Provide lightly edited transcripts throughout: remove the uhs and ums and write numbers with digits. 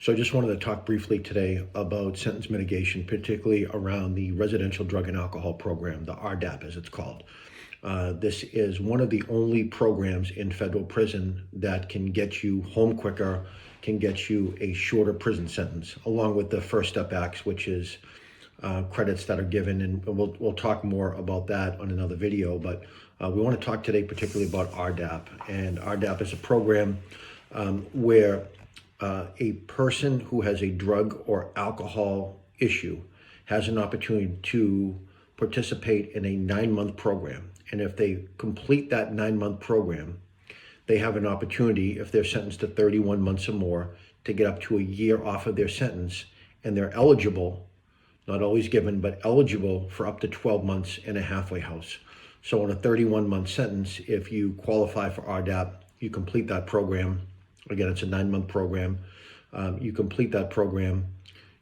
So I just wanted to talk briefly today about sentence mitigation, particularly around the Residential Drug and Alcohol Program, the RDAP as it's called. This is one of the only programs in federal prison that can get you home quicker, can get you a shorter prison sentence, along with the First Step Acts, which is credits that are given, and we'll talk more about that on another video. But we want to talk today particularly about RDAP, and RDAP is a program where a person who has a drug or alcohol issue has an opportunity to participate in a 9-month program. And if they complete that 9-month program, they have an opportunity, if they're sentenced to 31 months or more, to get up to a year off of their sentence, and they're eligible, not always given, but eligible for up to 12 months in a halfway house. So on a 31-month sentence, if you qualify for RDAP, you complete that program. Again, it's a 9-month program. You complete that program,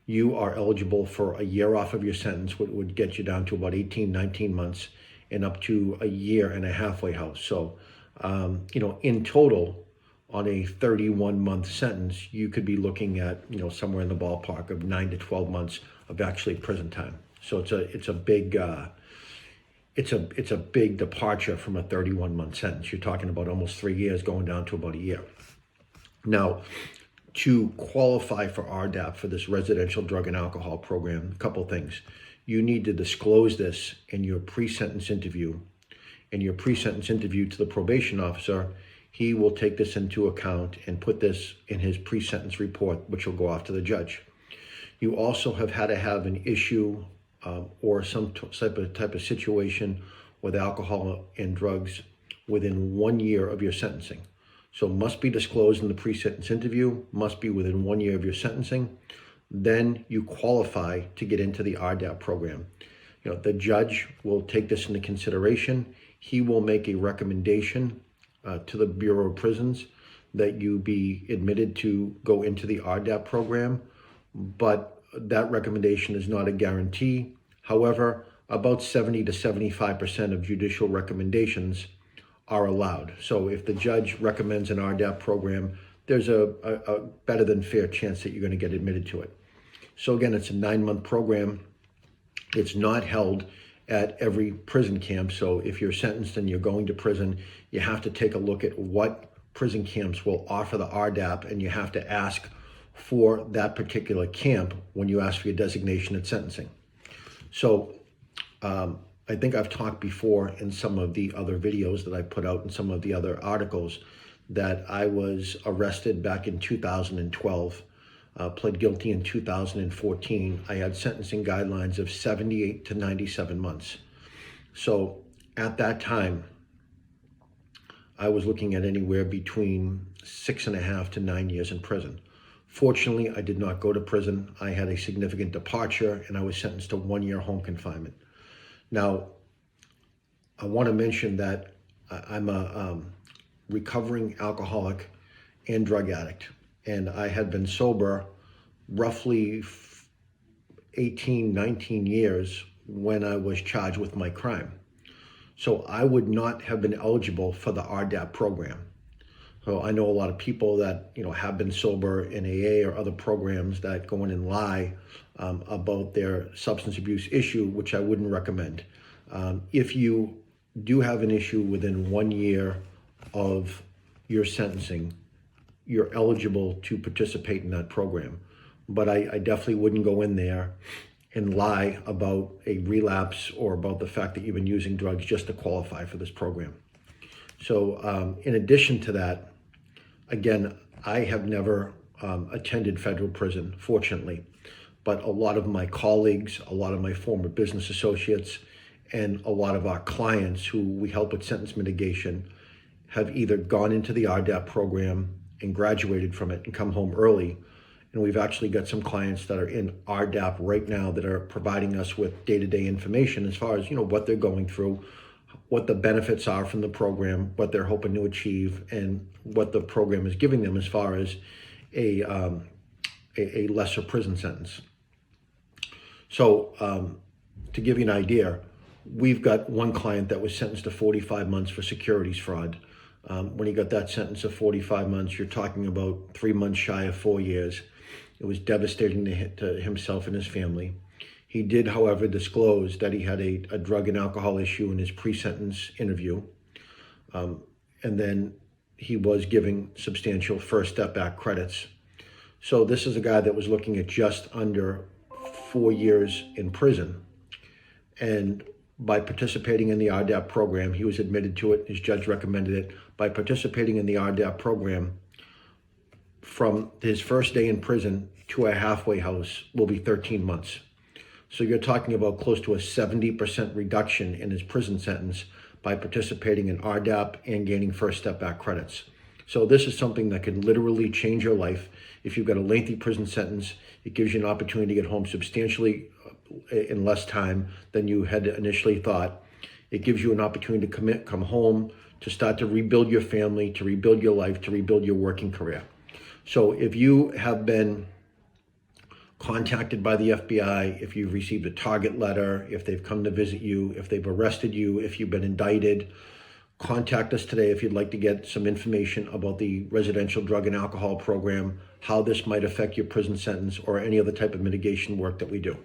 you are eligible for a year off of your sentence, which would get you down to about 18, 19 months and up to a year and a halfway house. So, in total, on a 31-month sentence, you could be looking at, somewhere in the ballpark of 9 to 12 months of actually prison time. So it's a big departure from a 31-month sentence. You're talking about almost 3 years going down to about a year. Now, to qualify for RDAP, for this Residential Drug and Alcohol Program, a couple things. You need to disclose this in your pre-sentence interview. In your pre-sentence interview to the probation officer, he will take this into account and put this in his pre-sentence report, which will go off to the judge. You also have had to have an issue or some type of situation with alcohol and drugs within 1 year of your sentencing. So must be disclosed in the pre-sentence interview, must be within 1 year of your sentencing. Then you qualify to get into the RDAP program. The judge will take this into consideration. He will make a recommendation to the Bureau of Prisons that you be admitted to go into the RDAP program, but that recommendation is not a guarantee. However, about 70 to 75% of judicial recommendations are allowed. So if the judge recommends an RDAP program, there's a better than fair chance that you're going to get admitted to it. So again, it's a 9-month program. It's not held at every prison camp. So if you're sentenced and you're going to prison, you have to take a look at what prison camps will offer the RDAP, and you have to ask for that particular camp when you ask for your designation at sentencing. So I think I've talked before in some of the other videos that I put out in some of the other articles that I was arrested back in 2012, pled guilty in 2014. I had sentencing guidelines of 78 to 97 months. So at that time, I was looking at anywhere between 6.5 to 9 years in prison. Fortunately, I did not go to prison. I had a significant departure, and I was sentenced to 1 year home confinement. Now, I want to mention that I'm a recovering alcoholic and drug addict, and I had been sober roughly 18, 19 years when I was charged with my crime. So I would not have been eligible for the RDAP program. So I know a lot of people that have been sober in AA or other programs that go in and lie about their substance abuse issue, which I wouldn't recommend. If you do have an issue within 1 year of your sentencing, you're eligible to participate in that program. But I definitely wouldn't go in there and lie about a relapse or about the fact that you've been using drugs just to qualify for this program. So in addition to that, again, I have never attended federal prison, fortunately, but a lot of my colleagues, a lot of my former business associates, and a lot of our clients who we help with sentence mitigation have either gone into the RDAP program and graduated from it and come home early. And we've actually got some clients that are in RDAP right now that are providing us with day-to-day information as far as, what they're going through, what the benefits are from the program, what they're hoping to achieve, and what the program is giving them as far as a lesser prison sentence. So to give you an idea, we've got one client that was sentenced to 45 months for securities fraud. When he got that sentence of 45 months, you're talking about 3 months shy of 4 years. It was devastating to himself and his family. He did, however, disclose that he had a drug and alcohol issue in his pre-sentence interview. And then he was giving substantial First Step Back credits. So this is a guy that was looking at just under 4 years in prison. And by participating in the RDAP program, he was admitted to it. His judge recommended it. By participating in the RDAP program, from his first day in prison to a halfway house will be 13 months. So you're talking about close to a 70% reduction in his prison sentence by participating in RDAP and gaining First Step Back credits. So this is something that can literally change your life. If you've got a lengthy prison sentence, it gives you an opportunity to get home substantially in less time than you had initially thought. It gives you an opportunity to come home, to start to rebuild your family, to rebuild your life, to rebuild your working career. So if you have been contacted by the FBI, if you've received a target letter, if they've come to visit you, if they've arrested you, if you've been indicted, contact us today if you'd like to get some information about the residential drug and alcohol program, how this might affect your prison sentence, or any other type of mitigation work that we do.